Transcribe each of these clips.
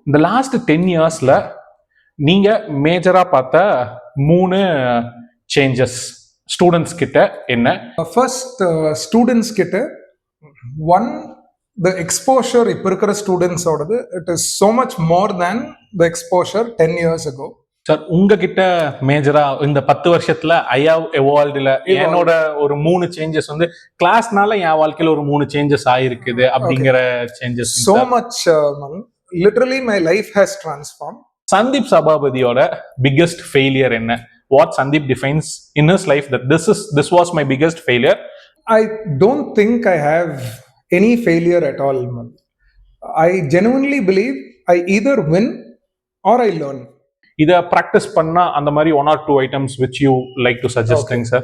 இந்த லாஸ்ட் 10 இயர்ஸ்ல நீங்க மேஜரா பார்த்த 3 சேஞ்சஸ் ஸ்டூடெண்ட்ஸ் கிட்ட என்ன? ஃபர்ஸ்ட் ஸ்டூடெண்ட்ஸ் கிட்ட ஒன், the exposure இப்போ இருக்கிற ஸ்டூடெண்ட்ஸோடது it is so much more than the exposure 10 years ago. Sir உங்ககிட்ட மேஜரா இந்த 10 வருஷத்துல ஐ ஹவ் எவால்வ்டுல என்னோட ஒரு 3 சேஞ்சஸ் வந்து கிளாஸ்னால என் வாழ்க்கையில ஒரு 3 சேஞ்சஸ் ஆயிருக்குது அப்படிங்கிற changes. so much literally my life has transformed. Sandeep சபாபதியோட பிக்கெஸ்ட் ஃபெயிலியர் என்ன? What Sandeep defines in his life that this was my biggest failure? I don't think I have any failure at all. I genuinely believe I either win or I learn. இத practice பண்ணா அந்த மாதிரி 1 or 2 items which you like to suggest, sir?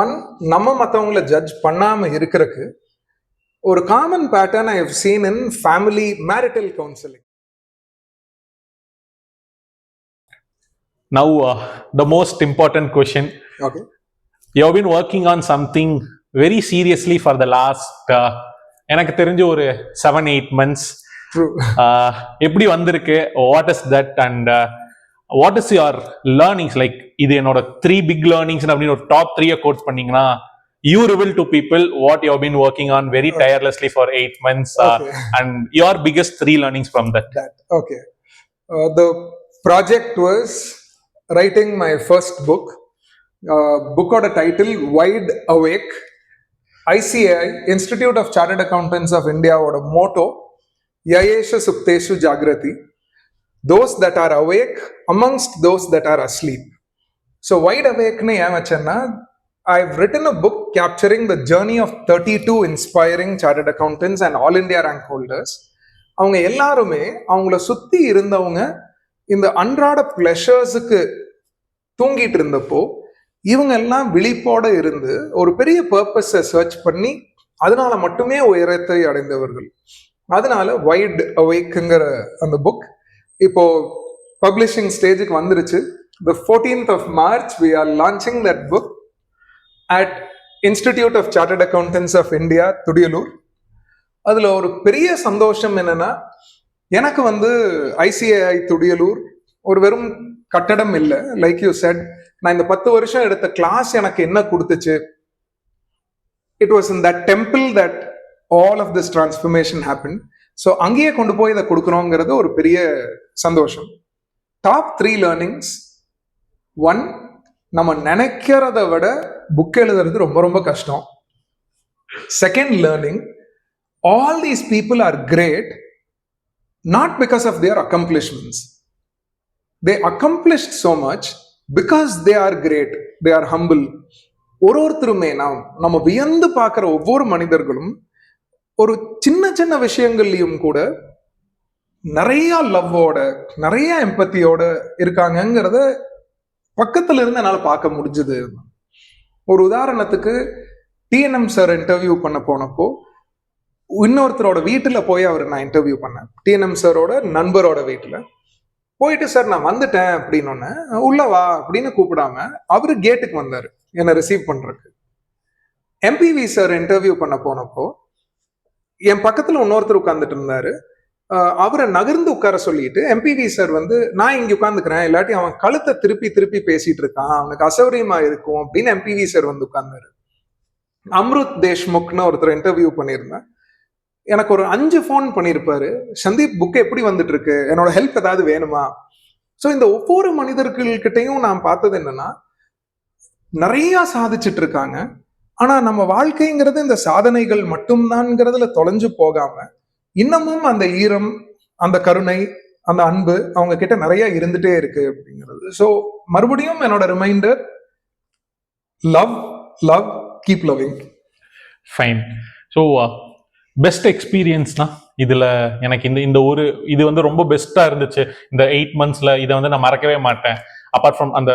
One, நம்ம மத்தவங்கள judge பண்ணாம இருக்கறதுக்கு ஒரு common pattern I have seen in family marital counseling. Now the most important question. Okay. You have been working on something very seriously for the last எனக்கு தெரிஞ்ச ஒரு 7-8 months. True. எப்படி வந்திருக்கு? What is that and what is your learnings? Like இது என்னோட 3 big learnings அப்படின்னு ஒரு top 3 code பண்ணீங்கன்னா you reveal to people what you have been working on very tirelessly for 8 months and your biggest 3 learnings from that. Okay. The project was writing my first book. Book oda title Wide Awake. ICAI, Institute of Chartered Accountants of India oda motto Yayesha Supteshu Jagrati, those that are awake amongst those that are asleep. So wide awake ne ஏன் வச்சேன்னா I've written a book capturing the journey of 32 inspiring chartered accountants and all India rank holders. அவங்க எல்லாருமே அவங்கள சுத்தி இருந்தவங்க இந்த அன்றாட பிளஷர்ஸுக்கு தூங்கிட்டு இருந்தப்போ இவங்க எல்லாம் விழிப்போட இருந்து ஒரு பெரிய பர்பஸை சர்ச் பண்ணி அதனால மட்டுமே உயரத்தை அடைந்தவர்கள். அதனால வைட் அவேக்குங்கிற அந்த புக் இப்போ பப்ளிஷிங் ஸ்டேஜுக்கு வந்துருச்சு. The 14th of March we are launching that book at Institute of Chartered Accountants of India, Thudiyalur. அதுல ஒரு பெரிய சந்தோஷம் என்னன்னா எனக்கு வந்து ICAI துடியலூர் ஒரு வெறும் கட்டடம் இல்லை. லைக் யூ செட், நான் இந்த 10 வருஷம் எடுத்த கிளாஸ் எனக்கு என்ன கொடுத்துச்சு? It was in that temple that all of this transformation happen. So அங்கேயே கொண்டு போய் இதை கொடுக்குறோங்கிறது ஒரு பெரிய சந்தோஷம். Top 3 learnings. 1, நம்ம நினைக்கிறத விட புக் எழுதுறது ரொம்ப ரொம்ப கஷ்டம். Second learning, all these people are great not because of their accomplishments. They accomplished so much because they are great, they are humble. ஒருத்தருமே நம்ம வியந்து பார்க்கிற ஒவ்வொரு மனிதர்களும் ஒரு சின்ன சின்ன விஷயங்கள்லயும் கூட நிறைய லவ்வோட நிறைய எம்பத்தியோட இருக்காங்கிறத பக்கத்துல இருந்து என்னால பார்க்க முடிஞ்சது. ஒரு உதாரணத்துக்கு TNM சார் இன்டர்வியூ பண்ண போனப்போ இன்னொருத்தரோட வீட்டுல போய் நான் இன்டர்வியூ பண்ணேன். TNM சாரோட நண்பரோட வீட்டுல போயிட்டு, சார் நான் வந்துட்டேன் அப்படின்னு உள்ள வா அப்படின்னு கூப்பிடாம அவரு கேட்டுக்கு வந்தாரு என்னை ரிசீவ் பண்றதுக்கு. MPV சார் இன்டர்வியூ பண்ண போனப்போ என் பக்கத்துல இன்னொருத்தர் உட்கார்ந்துட்டு இருந்தாரு. அவரை நகர்ந்து உட்கார சொல்லிட்டு MPV சார் வந்து நான் இங்க உட்காந்துக்கிறேன், இல்லாட்டி அவன் கழுத்தை திருப்பி திருப்பி பேசிட்டு இருக்கான், அவனுக்கு அசௌரியமா இருக்கும் அப்படின்னு MPV சார் வந்து உட்கார்ந்தாரு. அம்ருத் தேஷ்முக்னு ஒருத்தர் இன்டர்வியூ பண்ணியிருந்தேன். எனக்கு ஒரு 5 ஃபோன் பண்ணியிருப்பாரு, சந்தீப் புக் எப்படி வந்துட்டு இருக்கு, என்னோட ஹெல்ப் ஏதாவது வேணுமா? ஸோ இந்த ஒவ்வொரு மனிதர்கள்கிட்டையும் நான் பார்த்தது என்னன்னா நிறைய சாதிச்சுட்டு இருக்காங்க. ஆனா நம்ம வாழ்க்கைங்கிறது இந்த சாதனைகள் மட்டும்தான்ங்கிறதுல தொலைஞ்சு போகாம இன்னமும் அந்த ஈரம், அந்த கருணை, அந்த அன்பு அவங்க கிட்ட நிறைய இருந்துட்டே இருக்கு அப்படிங்கிறது. ஸோ மறுபடியும் என்னோட reminder, love love keep loving. Fine. So best எக்ஸ்பீரியன்ஸ்னா இதுல எனக்கு இந்த ஒரு இது வந்து ரொம்ப பெஸ்டா இருந்துச்சு இந்த 8 monthsல. இதை வந்து நான் மறக்கவே மாட்டேன். அப்பார்ட் ஃப்ரம் அந்த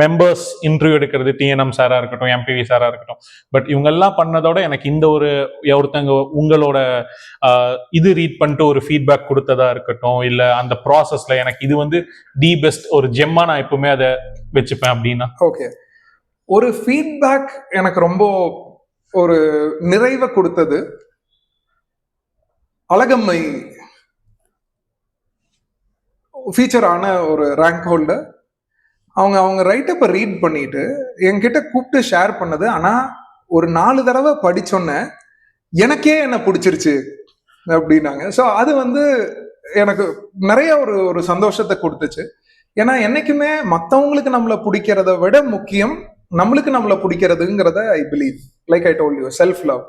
மெம்பர்ஸ் இன்டர்வியூ எடுக்கிறது, TNM சாரா இருக்கட்டும், MPV சாரா இருக்கட்டும், பட் இவங்க எல்லாம் பண்ணதோட எனக்கு இந்த ஒருத்தங்க உங்களோட இது ரீட் பண்ணிட்டு ஒரு ஃபீட்பேக் கொடுத்ததா இருக்கட்டும், இல்ல அந்த ப்ராசஸ்ல எனக்கு இது வந்து தி பெஸ்ட் ஒரு ஜெம்மா நான் எப்பவுமே அதை வச்சுப்பேன் அப்படின்னா. ஓகே, ஒரு ஃபீட்பேக் எனக்கு ரொம்ப ஒரு நிறைவை கொடுத்தது அழகம்மை ஃபீச்சரான ஒரு ரேங்க் ஹோல்டர். அவங்க ரைட்டப்பை ரீட் பண்ணிட்டு என்கிட்ட கூப்பிட்டு ஷேர் பண்ணது. ஆனா ஒரு 4 தடவை படிச்சோன்னே எனக்கே என்ன பிடிச்சிருச்சு அப்படின்னாங்க. ஸோ அது வந்து எனக்கு நிறைய ஒரு சந்தோஷத்தை கொடுத்துச்சு. ஏன்னா என்னைக்குமே மற்றவங்களுக்கு நம்மளை பிடிக்கிறத விட முக்கியம் நம்மளுக்கு நம்மளை பிடிக்கிறதுங்கிறத I believe. Like I told you, self love.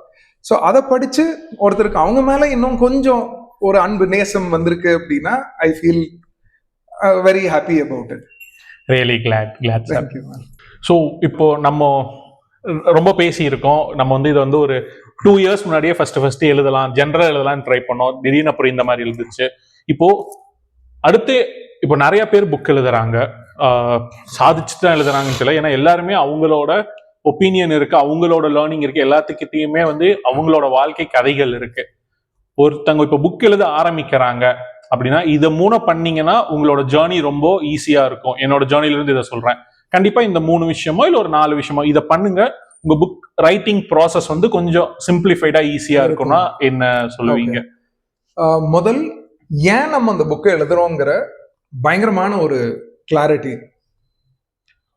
So அதை படிச்சு ஒருத்தருக்கு அவங்க மேல இன்னும் கொஞ்சம் ஒரு அன்பு நேசம் வந்திருக்கு அப்படின்னா I feel very happy about it. Really Claude sir. Thank you. So இப்போ நம்ம ரொம்ப பேசியிருக்கோம். நம்ம வந்து இது வந்து ஒரு 2 years முன்னாடியே ஃபர்ஸ்ட் எழுதலாம், ஜென்ரல் எழுதலாம் ட்ரை பண்ணோம். திடீர்னு அப்புறம் இந்த மாதிரி எழுதுச்சு. இப்போ அடுத்து இப்போ நிறைய பேர் புக் எழுதுறாங்க, சாதிச்சு தான் எழுதுறாங்கன்னு தெரியல. ஏன்னா எல்லாருமே அவங்களோட ஒப்பீனியன் இருக்கு, அவங்களோட லேர்னிங் இருக்கு, எல்லாத்துக்கிட்டையுமே வந்து அவங்களோட வாழ்க்கை கதைகள் இருக்கு. ஒருத்தவங்க இப்போ புக் எழுத ஆரம்பிக்கிறாங்க அப்படின்னா இதை 3 பண்ணீங்கன்னா உங்களோட ஜேர்னி ரொம்ப ஈஸியா இருக்கும். என்னோட ஜேர்னில இருந்து இதை சொல்றேன். கண்டிப்பா இந்த 3 விஷயமோ இல்ல ஒரு 4 விஷயமோ இதை பண்ணுங்க, உங்க புக் ரைட்டிங் ப்ராசஸ் வந்து கொஞ்சம் சிம்பிளிஃபைடா ஈஸியா இருக்கும்னா என்ன சொல்லுவீங்க? முதல், ஏன் நம்ம அந்த புக்கை எழுதுறோங்கிற பயங்கரமான ஒரு கிளாரிட்டி.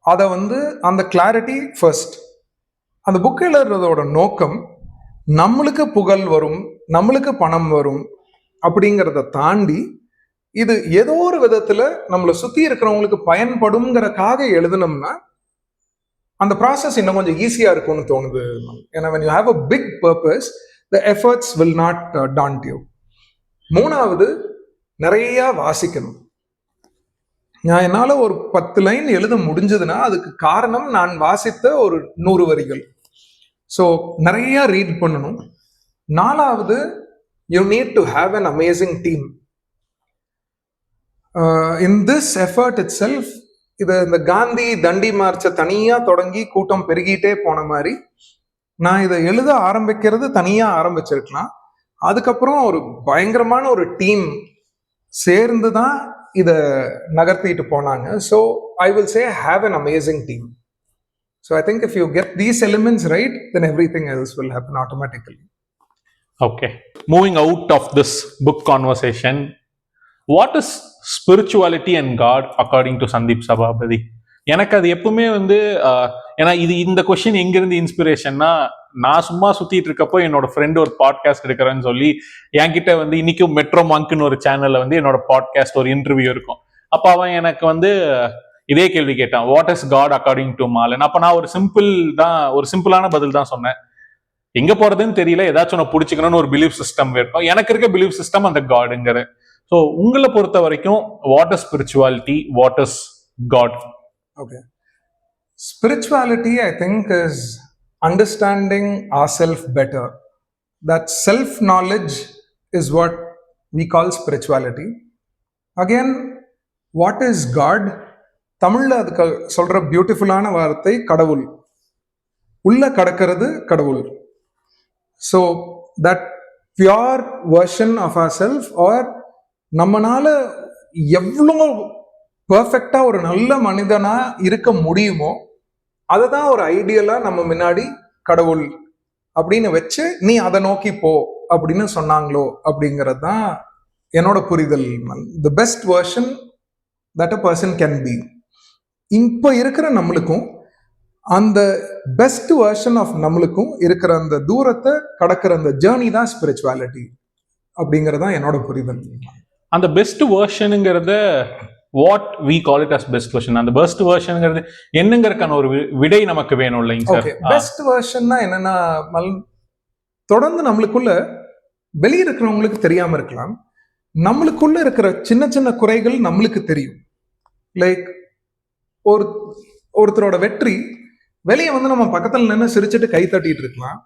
அதை வந்து அந்த கிளாரிட்டி ஃபர்ஸ்ட். அந்த புக் எழுதுறதோட நோக்கம் நம்மளுக்கு புகழ் வரும், நம்மளுக்கு பணம் வரும் அப்படிங்கிறத தாண்டி இது ஏதோ ஒரு விதத்துல நம்மளை சுத்தி இருக்கிறவங்களுக்கு பயன்படும்ங்கிறக்காக எழுதுனோம்னா அந்த ப்ராசஸ் இன்னும் கொஞ்சம் ஈஸியா இருக்கும்னு தோணுது. ஏன்னா when you have a big purpose, the efforts will not daunt you. 3வது, நிறைய வாசிக்கணும். நான் என்னால ஒரு 10 லைன் எழுத முடிஞ்சதுன்னா அதுக்கு காரணம் நான் வாசித்த ஒரு 100 வரிகள். ஸோ நிறைய ரீட் பண்ணணும். 4வது, you need to have an amazing team. In this effort itself, இந்த காந்தி தண்டி மார்ச்சை தனியா தொடங்கி கூட்டம் பெருகிட்டே போன மாதிரி நான் இதை எழுத ஆரம்பிக்கிறது தனியா ஆரம்பிச்சிருக்கலாம். அதுக்கப்புறம் ஒரு பயங்கரமான ஒரு டீம் சேர்ந்து தான் இதை நகர்த்திட்டு போனாங்க. So I will say have an amazing team. So I think if you get these elements right, then everything else will happen automatically. Okay. Moving out of this book conversation, what is spirituality and God according to Sandeep Sabhabadi? எனக்கு அது எப்பவுமே வந்து ஏன்னா இந்த question எங்கிருந்து இன்ஸ்பிரேஷன்னா, நான் சும்மா சுத்திட்டு இருக்கப்போ என்னோட ஃப்ரெண்ட் ஒரு பாட்காஸ்ட் எடுக்கிறேன்னு சொல்லி என்கிட்ட வந்து இன்னைக்கும் மெட்ரோ மங்க்னு ஒரு சேனல்ல வந்து என்னோட பாட்காஸ்ட் ஒரு இன்டர்வியூ இருக்கும். அப்ப அவன் எனக்கு வந்து இதே கேள்வி கேட்டான், what is God according to Malan. அப்ப நான் ஒரு சிம்பிளான பதில் தான் சொன்னேன். எங்க போறதுன்னு தெரியல, ஏதாச்சும் ஒன்று பிடிச்சிக்கணும்னு ஒரு பிலீஃப் சிஸ்டம் இருக்கும். எனக்கு இருக்க பிலீஃப் சிஸ்டம் அந்த காடுங்கிற. ஸோ உங்களை பொறுத்த வரைக்கும் what is spirituality, what is God? Okay. Spirituality, I think, is understanding ourselves better. That self-knowledge is what we call spirituality. Again, what is God? தமிழ்ல அதுக்கு சொல்ற பியூட்டிஃபுல்லான வார்த்தை கடவுள். உள்ள கடக்கிறது கடவுள். So that pure version of our self, or நம்மனால எவ்வளோ பர்ஃபெக்டா ஒரு நல்ல மனிதனா இருக்க முடியுமோ அதை தான் ஒரு ஐடியலா நம்ம முன்னாடி கடவுள் அப்படின்னு வச்சு நீ அதை நோக்கி போ அப்படின்னு சொன்னாங்களோ அப்படிங்கிறது தான் என்னோட புரிதல். தி best version that a person can be. இப்போ இருக்கிற நம்மளுக்கும் அந்த பெஸ்ட் வெர்ஷன் ஆஃப் நம்மளுக்கும் இருக்கிற அந்த தூரத்தை கடக்கிற அந்த ஜேர்னி தான் ஸ்பிரிச்சுவாலிட்டி அப்படிங்கிறது தான் என்னோட புரிதல். அந்த பெஸ்ட் வெர்ஷனுங்கிறத what we call it as best version. அந்த பெஸ்ட் வெர்ஷனுங்கிறது என்னங்கிறதுக்கான ஒரு விடை நமக்கு வேணும் இல்லைங்க சார்? பெஸ்ட் வெர்ஷன்னா என்னன்னா, தொடர்ந்து நம்மளுக்குள்ள வெளியே இருக்கிறவங்களுக்கு தெரியாம இருக்கலாம், நம்மளுக்குள்ள இருக்கிற சின்ன சின்ன குறைகள் நம்மளுக்கு தெரியும். லைக் ஒருத்தரோட வெற்றி வெளியே வந்து நம்ம பக்கத்துல நின்று சிரிச்சுட்டு கை தட்டிட்டு இருக்கலாம்,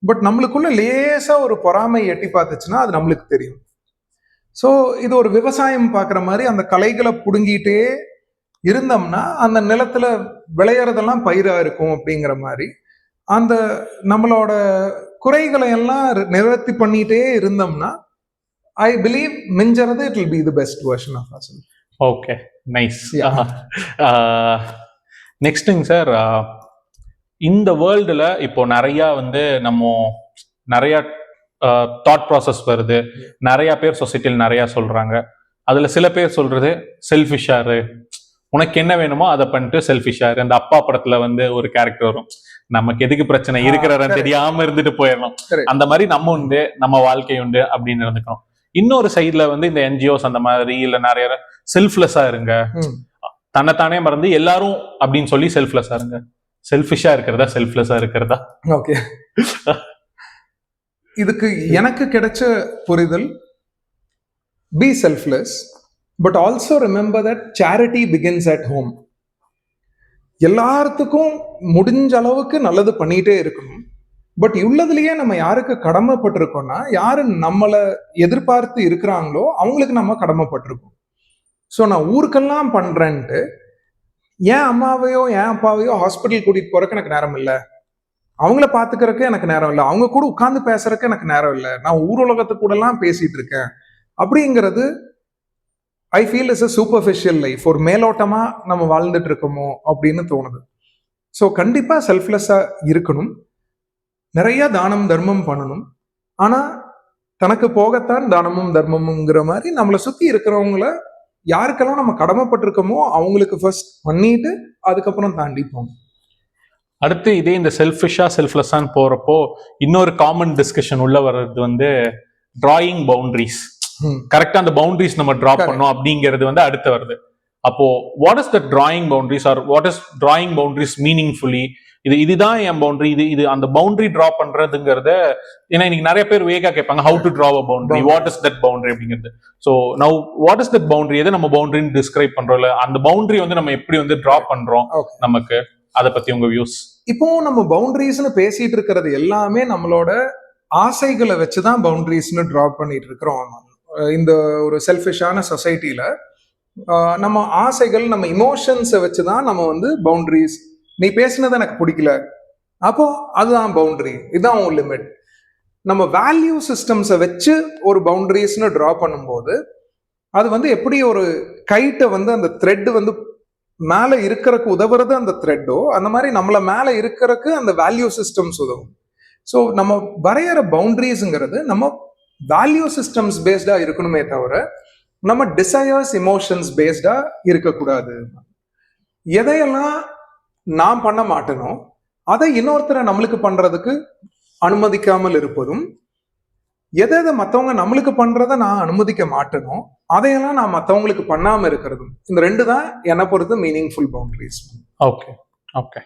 பட் நம்மளுக்குள்ள லேசா ஒரு பொறாமை எட்டி பார்த்துச்சுன்னா அது நம்மளுக்கு தெரியும். ஸோ இது ஒரு விவசாயம் பார்க்குற மாதிரி அந்த களைகளை பிடுங்கிட்டே இருந்தோம்னா அந்த நிலத்துல விளையறதெல்லாம் பயிரா இருக்கும் அப்படிங்கிற மாதிரி அந்த நம்மளோட குறைகளை எல்லாம் நிவர்த்தி பண்ணிட்டே இருந்தோம்னா ஐ பிலீவ் மிஞ்சறது it will be the best version of us. Okay, nice. நெக்ஸ்ட்டுங்க சார், இந்த வேர்ல்டுல இப்போ நிறைய வந்து நம்ம நிறைய தாட் ப்ராசஸ் வருது, நிறைய பேர் சொசைட்டியில் நிறைய சொல்றாங்க. அதுல சில பேர் சொல்றது செல்ஃபிஷாரு, உனக்கு என்ன வேணுமோ அதை பண்ணிட்டு செல்ஃபிஷாரு. அந்த அப்பா படத்துல வந்து ஒரு கேரக்டர் வரும், நமக்கு எதுக்கு பிரச்சனை, இருக்கிற தெரியாம இருந்துட்டு போயிடணும், அந்த மாதிரி நம்ம உண்டு நம்ம வாழ்க்கை உண்டு அப்படின்னு இருந்துக்கணும். இன்னொரு சைட்ல வந்து இந்த என்ஜிஓஸ் அந்த மாதிரி இல்ல நிறைய செல்ஃப்லெஸ்ஸா இருங்க, தன்னைத்தானே மறந்து எல்லாரும் அப்படின்னு சொல்லி செல்ஃப்லெஸ்ஸா இருங்க. செல்ஃபிஷா இருக்கிறதா செல்ஃப்லெஸ்ஸா இருக்கிறதா? ஓகே, இதுக்கு எனக்கு கிடைச்ச புரிதல், be selfless but also remember that charity begins at home. எல்லாத்துக்கும் முடிஞ்ச அளவுக்கு நல்லது பண்ணிட்டே இருக்கணும். பட் உள்ளதுலயே நம்ம யாருக்கு கடமைப்பட்டிருக்கோம்னா, யாரு நம்மளை எதிர்பார்த்து இருக்கிறாங்களோ அவங்களுக்கு நம்ம கடமைப்பட்டிருக்கோம். ஸோ நான் ஊருக்கெல்லாம் பண்றேன்ட்டு என் அம்மாவையோ என் அப்பாவையோ ஹாஸ்பிட்டல் கூட்டிட்டு போறதுக்கு எனக்கு நேரம் இல்லை, அவங்கள பாத்துக்கிறதுக்கு எனக்கு நேரம் இல்லை, அவங்க கூட உட்கார்ந்து பேசுறதுக்கு எனக்கு நேரம் இல்லை, நான் ஊர் உலகத்து கூட எல்லாம் பேசிட்டு இருக்கேன் அப்படிங்கிறது I feel is a superficial life. ஒரு மேலோட்டமா நம்ம வாழ்ந்துட்டு இருக்கோமோ அப்படின்னு தோணுது. ஸோ கண்டிப்பா செல்ஃப்லெஸ்ஸா இருக்கணும், நிறைய தானம் தர்மம் பண்ணணும். ஆனா தனக்கு போகத்தான் தானமும் தர்மமுங்கிற மாதிரி நம்மளை சுத்தி இருக்கிறவங்கள யாருக்கெல்லாம் நம்ம கடமைப்பட்டிருக்கோமோ அவங்களுக்கு ஃபர்ஸ்ட் பண்ணிட்டு அதுக்கப்புறம் தாண்டி போகணும். அடுத்து இதே இந்த செல்ஃபிஷா செல்ஃப்லெஸ்ஸான்னு போறப்போ இன்னொரு காமன் டிஸ்கஷன் உள்ள வர்றது வந்து டிராயிங் பவுண்டரிஸ். கரெக்டா அந்த பவுண்டரிஸ் நம்ம டிரா பண்ணோம் அப்படிங்கிறது வந்து அடுத்து வருது. அப்போ what is the drawing boundaries are what is drawing boundaries meaningfully? இதுதான் என் பவுண்டரி, இது அந்த பவுண்டரி டிரா பண்றதுங்கிறத, ஏன்னா இன்னைக்கு நிறைய பேர் வேகா கேட்பாங்க, how to draw a boundary, what is that boundary அப்படிங்கிறது. So now what is that boundary, எதை நம்ம பவுண்டரின்னு டிஸ்கிரைப் பண்றோம், இல்ல அந்த பவுண்டரி வந்து நம்ம எப்படி வந்து டிரா பண்றோம் நமக்கு, அதை பத்தி உங்க வியூஸ்? இப்போ நம்ம பவுண்டரிஸ்னு பேசிட்டு இருக்கிறது எல்லாமே நம்மளோட ஆசைகளை வச்சுதான் பவுண்டரிஸ்னு டிரா பண்ணிட்டு இருக்கிறோம். இந்த ஒரு செல்ஃபிஷான சொசைட்டில நம்ம ஆசைகள் நம்ம இமோஷன்ஸை வச்சுதான் நம்ம வந்து பவுண்டரிஸ், நீ பேசினது எனக்கு பிடிக்கல அப்போ அதுதான் பவுண்டரி, இதுதான் உன் லிமிட். நம்ம வேல்யூ சிஸ்டம்ஸை வச்சு ஒரு பவுண்டரிஸ்னு டிரா பண்ணும்போது அது வந்து எப்படி ஒரு கைட்டை வந்து அந்த த்ரெட் வந்து மேல இருக்கிறதுக்கு உதவுறது அந்த த்ரெட்டோ, அந்த மாதிரி நம்மள மேல இருக்கிறதுக்கு அந்த வேல்யூ சிஸ்டம்ஸ் உதவும். ஸோ நம்ம வரைகிற பவுண்டரிஸ்ங்கிறது நம்ம வேல்யூ சிஸ்டம்ஸ் பேஸ்டா இருக்கணுமே தவிர நம்ம டிசையர்ஸ் இமோஷன்ஸ் பேஸ்டா இருக்கக்கூடாது. எதையெல்லாம் நான் பண்ண மாட்டேனோ அதை இன்னொருத்தரை நம்மளுக்கு பண்றதுக்கு அனுமதிக்காமல் இருப்பதும், எதை மற்றவங்க நம்மளுக்கு பண்றதை நான் அனுமதிக்க மாட்டேனோ அதையெல்லாம் நான் மற்றவங்களுக்கு பண்ணாம இருக்கிறதும், இந்த ரெண்டு தான் என்னை பொறுத்து மீனிங்ஃபுல் பவுண்டரிஸ். Okay okay.